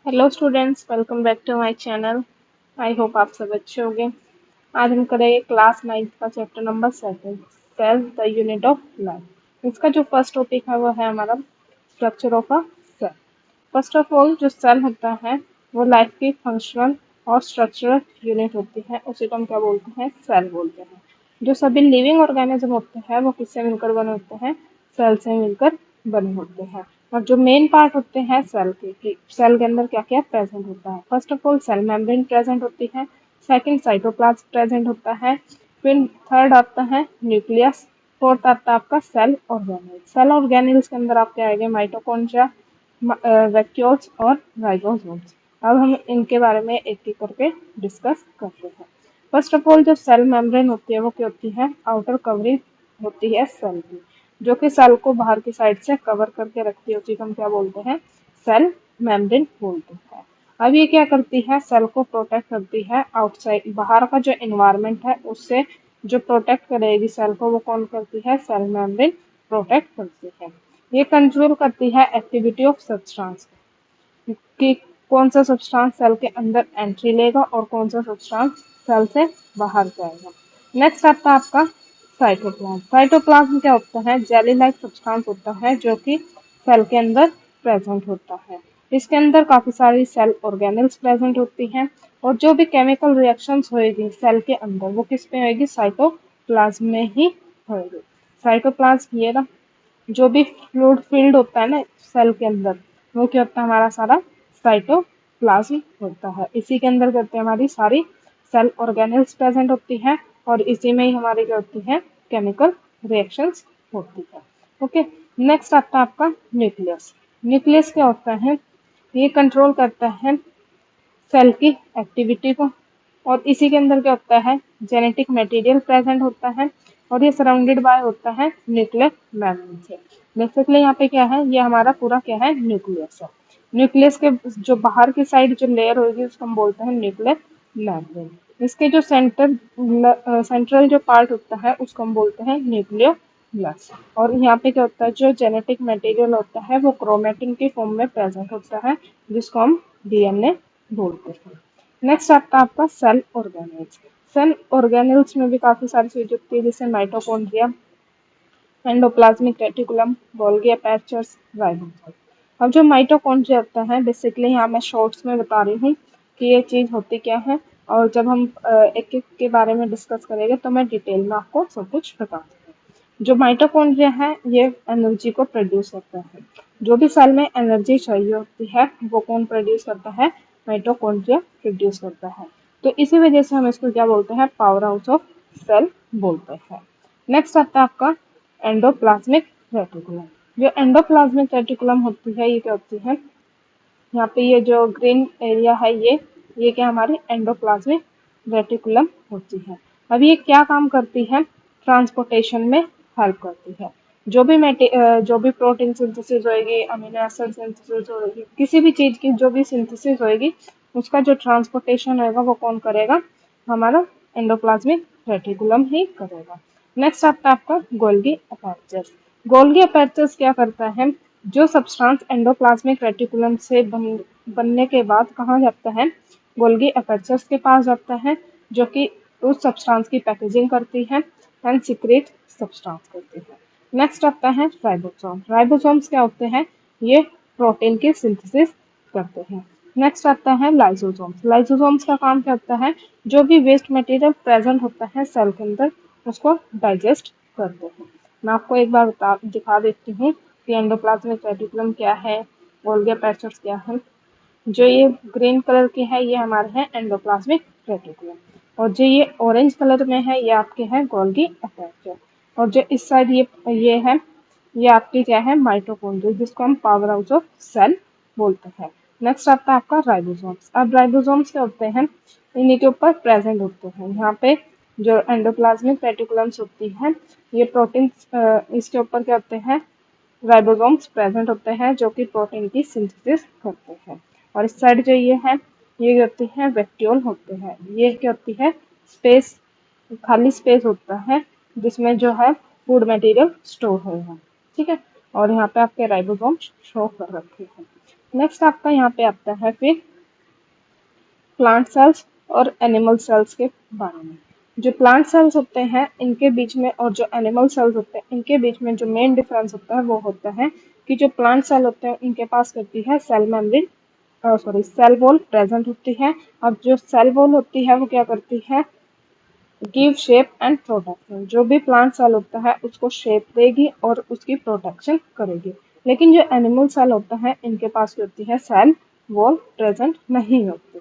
Hello students, welcome back to my channel. I hope आप सब अच्छे होंगे। आज हम करेंगे क्लास 9th का chapter number 7, cell the unit of life. इसका जो फर्स्ट टॉपिक है वो है हमारा structure of a cell. First of all, जो सेल होता है वो लाइफ की फंक्शनल और स्ट्रक्चरल यूनिट होती है, उसी को हम क्या बोलते हैं, सेल बोलते हैं। जो सभी लिविंग ऑर्गेनिज्म होते हैं वो किससे मिलकर बने होते हैं, सेल से मिलकर बने होते हैं। और जो मेन पार्ट होते हैं सेल के, कि सेल के अंदर क्या क्या प्रेजेंट होता है। First of all cell membrane present होती है, सेकंड साइटोप्लाज्म प्रेजेंट होता है, फिर थर्ड आता है न्यूक्लियस, फोर्थ आता है आपका सेल ऑर्गेनेल्स। सेल ऑर्गेनेल्स के अंदर आपके आएंगे माइटोकॉन्ड्रिया, वैक्यूल्स और राइबोसोम्स। अब हम इनके बारे में एक एक करके डिस्कस करते हैं। फर्स्ट ऑफ ऑल, जो सेल मेम्ब्रेन होती है वो क्या होती है, आउटर कवरिंग होती है सेल की, जो कि सेल को बाहर की साइड से कवर करके रखती है, उसी को हम क्या बोलते हैं, सेल मेम्ब्रेन बोलते हैं। अब ये क्या करती है, सेल को प्रोटेक्ट करती है आउटसाइड, बाहर का जो एनवायरनमेंट है उससे जो प्रोटेक्ट करेगी सेल को, वो कौन करती है, सेल मेम्ब्रेन प्रोटेक्ट करती है। ये कंट्रोल करती है एक्टिविटी ऑफ सब्सटेंस, कि कौन सा सब्सटेंस सेल के अंदर एंट्री लेगा और कौन सा सब्सटेंस सेल से बाहर जाएगा। नेक्स्ट आता है आपका साइटोप्लाज्म। साइटोप्लाज्म क्या होता है, जेली लाइक सब्सटेंस होता है जो कि सेल के अंदर प्रेजेंट होता है। इसके अंदर काफी सारी सेल ऑर्गेनल्स प्रेजेंट होती हैं, और जो भी केमिकल रिएक्शंस होएगी सेल के अंदर वो किस पे होएगी, साइटोप्लाज्म में ही होएगी। साइटोप्लाज्म ये ना, जो भी फ्लूइड फील्ड होता है ना सेल के अंदर, वो क्या होता है, हमारा सारा साइटोप्लाज्म होता है। इसी के अंदर करते हैं हमारी सारी सेल ऑर्गेनल्स प्रेजेंट होती है, और इसी में ही हमारी क्या होती है, केमिकल रिएक्शंस होती है। ओके। नेक्स्ट आता है आपका न्यूक्लियस। न्यूक्लियस क्या होता है, ये कंट्रोल करता है सेल की एक्टिविटी को, और इसी के अंदर क्या होता है, जेनेटिक मटेरियल प्रेजेंट होता है, और ये सराउंडेड बाय होता है न्यूक्लियर मेम्ब्रेन से। बेसिकली यहाँ पे क्या है, ये हमारा पूरा क्या है, न्यूक्लियस है। न्यूक्लियस के जो बाहर की साइड जो लेयर होगी उसको हम बोलते हैं न्यूक्लियर मेम्ब्रेन। इसके जो सेंट्रल जो पार्ट होता है उसको हम बोलते हैं न्यूक्लियोलस। और यहाँ पे क्या होता है, जो जेनेटिक मटेरियल होता है वो क्रोमेटिन के फॉर्म में प्रेजेंट होता है, जिसको हम डीएनए बोलते हैं। नेक्स्ट आता है आपका सेल ऑर्गेनेल्स। सेल ऑर्गेनेल्स में भी काफी सारी चीजें होती है, जैसे mitochondria, endoplasmic reticulum, Golgi apertures, ribosome. अब जो माइटोकॉन्ड्रिया होता है, बेसिकली यहाँ मैं शॉर्ट्स में बता रही हूँ कि ये चीज होती क्या है, और जब हम एक एक के बारे में डिस्कस करेंगे तो मैं डिटेल में आपको सब कुछ बता दूंगी। जो माइटोकॉन्ड्रिया है ये एनर्जी को प्रोड्यूस करता है। जो भी सेल में एनर्जी चाहिए होती है वो कौन प्रोड्यूस करता है, माइटोकॉन्ड्रिया प्रोड्यूस करता है। तो इसी वजह से हम इसको क्या बोलते हैं, पावर हाउस ऑफ सेल बोलते हैं। नेक्स्ट आता है आपका एंडोप्लाज्मिक रेटिकुलम। जो एंडोप्लाज्मिक रेटिकुलम होती है, ये क्या होती है, यहाँ पे ये जो ग्रीन एरिया है ये क्या हमारी एंडोप्लाज्मिक रेटिकुलम होती है। अब ये क्या काम करती है, ट्रांसपोर्टेशन में हेल्प करती है। जो भी प्रोटीन सिंथेसिस होएगी, अमीनो एसिड सिंथेसिस होएगी, किसी भी चीज की जो भी सिंथेसिस होएगी, उसका जो ट्रांसपोर्टेशन होएगा वो कौन करेगा, हमारा एंडोप्लाज्मिक रेटिकुलम ही करेगा। नेक्स्ट आता है आपका गोल्गी अपर्चर। गोल्गी अपर्चर क्या करता है, जो सब्सटेंस एंडोप्लाज्मिक रेटिकुलम से बनने के बाद कहाँ जाता है, गोल्गी अपर्चर्स के पास जाता है, जो कि उस सब्सटेंस की पैकेजिंग करती है एंड सीक्रेट सब्सटेंस करती है। नेक्स्ट आता है राइबोसोम। राइबोसोम्स क्या होते हैं, ये प्रोटीन की सिंथेसिस करते हैं। नेक्स्ट आता है लाइसोसोम्स। लाइसोसोम्स का काम क्या होता है, जो भी वेस्ट मटेरियल प्रेजेंट होता है सेल के अंदर उसको डाइजेस्ट करते हैं। मैं आपको एक बार दिखा देती हूँ कि एंडोप्लाज्मिक रेटिकुलम क्या है, गोल्गी अपर्चर्स क्या है। जो ये ग्रीन कलर के है ये हमारे हैं एंडोप्लाज्मिक रेटिकुलम, और जो ये ऑरेंज कलर में है ये आपके हैं गोल्गी अपर्चर, और जो इस साइड ये है, ये आपकी क्या है, माइटोकॉन्ड्रिया, जिसको हम पावर हाउस ऑफ सेल बोलते हैं। नेक्स्ट आता है आपका राइबोसोम्स। अब राइबोसोम्स क्या होते हैं, इन्हीं के ऊपर प्रेजेंट होते हैं। यहाँ पे जो एंडोप्लाज्मिक रेटिकुलम्स होती है, ये प्रोटीन, इसके ऊपर क्या होते हैं, राइबोसोम्स प्रेजेंट होते हैं जो कि प्रोटीन की सिंथेसिस करते हैं। और इस साइड जो ये है, ये क्या होती है, वेक्यूल होते हैं। ये क्या होती है, स्पेस, खाली स्पेस होता है जिसमें जो है फूड मटेरियल स्टोर होगा। ठीक है, और यहाँ पे आपके राइबोसोम शो कर रखे हैं। नेक्स्ट आपका यहाँ पे आता है फिर प्लांट सेल्स और एनिमल सेल्स के बारे में। जो प्लांट सेल्स होते हैं इनके बीच में और जो एनिमल सेल्स होते हैं इनके बीच में जो मेन डिफरेंस होता है वो होता है कि जो प्लांट सेल होते हैं उनके पास होती है cell membrane, sorry cell wall present होती है। अब जो सेल वॉल होती है वो क्या करती है, गिव शेप एंड प्रोटेक्शन। जो भी प्लांट सेल होता है उसको शेप देगी और उसकी प्रोटेक्शन करेगी। लेकिन जो एनिमल सेल होता है इनके पास होती है सेल वॉल प्रेजेंट नहीं होती।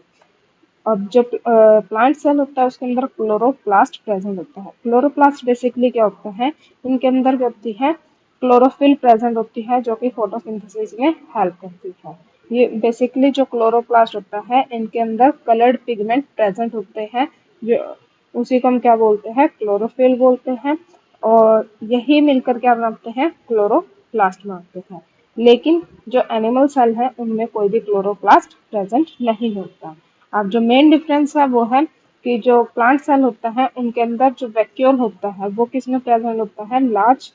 और जो प्लांट सेल होता है उसके अंदर क्लोरोप्लास्ट प्रेजेंट होता है। क्लोरोप्लास्ट बेसिकली क्या होता है, इनके अंदर क्या होती है, क्लोरोफिल प्रेजेंट होती है जो कि फोटोसिंथेसिस में हेल्प करती है। ये बेसिकली जो क्लोरोप्लास्ट होता है इनके अंदर कलर्ड पिगमेंट प्रेजेंट होते हैं, जो उसी को हम क्या बोलते हैं, क्लोरोफिल बोलते हैं। और यही मिलकर क्या बनाते हैं, क्लोरोप्लास्ट बनाते हैं। लेकिन जो एनिमल सेल है उनमें कोई भी क्लोरोप्लास्ट प्रेजेंट नहीं होता। अब जो मेन डिफरेंस है वो है कि जो प्लांट सेल होता है उनके अंदर जो वैक्यूल होता है वो किस में प्रेजेंट होता है, लार्ज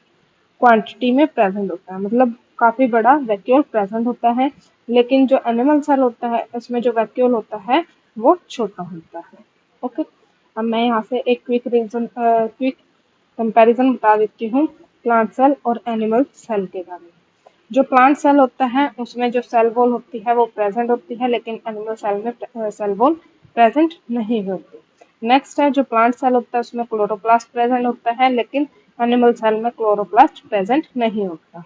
क्वांटिटी में प्रेजेंट होता है, मतलब काफी बड़ा वैक्यूल प्रेजेंट होता है। लेकिन जो एनिमल सेल होता है उसमें जो वैक्यूल होता है वो छोटा होता है। ओके, अब मैं यहाँ से एक क्विक कंपैरिजन बता देती हूँ प्लांट सेल और एनिमल सेल के बारे में। जो प्लांट सेल होता है उसमें जो सेल वॉल होती है वो प्रेजेंट होती है, लेकिन एनिमल सेल में सेल वॉल प्रेजेंट नहीं होती। नेक्स्ट है जो प्लांट सेल होता है उसमें क्लोरोप्लास्ट प्रेजेंट होता है, लेकिन एनिमल सेल में क्लोरोप्लास्ट प्रेजेंट नहीं होता।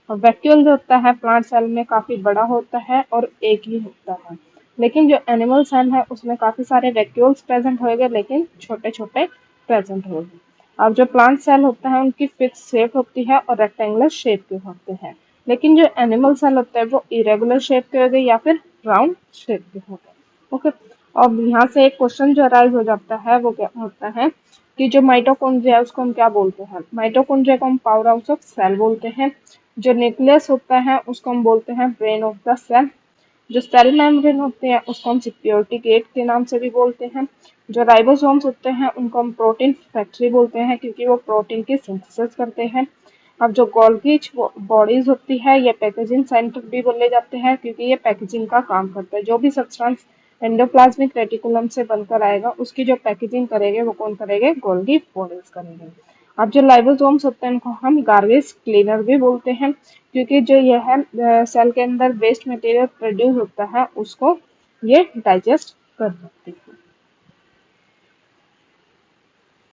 और वैक्यूल जो होता है प्लांट सेल में काफी बड़ा होता है और एक ही होता है, लेकिन जो एनिमल सेल है उसमें काफी सारे वैक्यूल्स प्रेजेंट होंगे लेकिन छोटे छोटे प्रेजेंट होंगे। अब जो प्लांट सेल होता है उनकी फिक्स शेप होती है और रेक्टेंगुलर शेप के होते हैं, लेकिन जो एनिमल सेल होता है वो इरेगुलर शेप के हो गए या फिर राउंड शेप के हो गए। ओके, अब यहाँ से एक क्वेश्चन जो अराइज हो जाता है वो क्या होता है कि जो माइटोकॉन्ड्रिया है उसको हम क्या बोलते हैं, माइटोकॉन्ड्रिया को हम पावर हाउस ऑफ सेल बोलते हैं। जो न्यूक्लियस होता है उसको हम बोलते हैं ब्रेन ऑफ द सेल। जो सेल मेम्ब्रेन होते हैं उसको हम सिक्योरिटी गेट के नाम से भी बोलते हैं। जो राइबोसोम्स होते हैं उनको हम प्रोटीन फैक्ट्री बोलते हैं क्योंकि वो प्रोटीन की सिंथेसिस करते हैं। अब जो गोल्गी बॉडीज होती है ये पैकेजिंग सेंटर भी बोले जाते हैं क्योंकि ये पैकेजिंग का काम करता है। जो भी सब्सटेंस एंडोप्लाज्मिक रेटिकुलम से बनकर आएगा उसकी जो पैकेजिंग करेंगे वो कौन करेंगे, गोल्गी बॉडीज करेंगे। अब जो लाइबोसोम्स होते हैं उनको हम गार्बेज क्लीनर भी बोलते हैं क्योंकि जो यह है सेल के अंदर वेस्ट मटेरियल प्रोड्यूस होता है उसको ये डाइजेस्ट कर सकती है।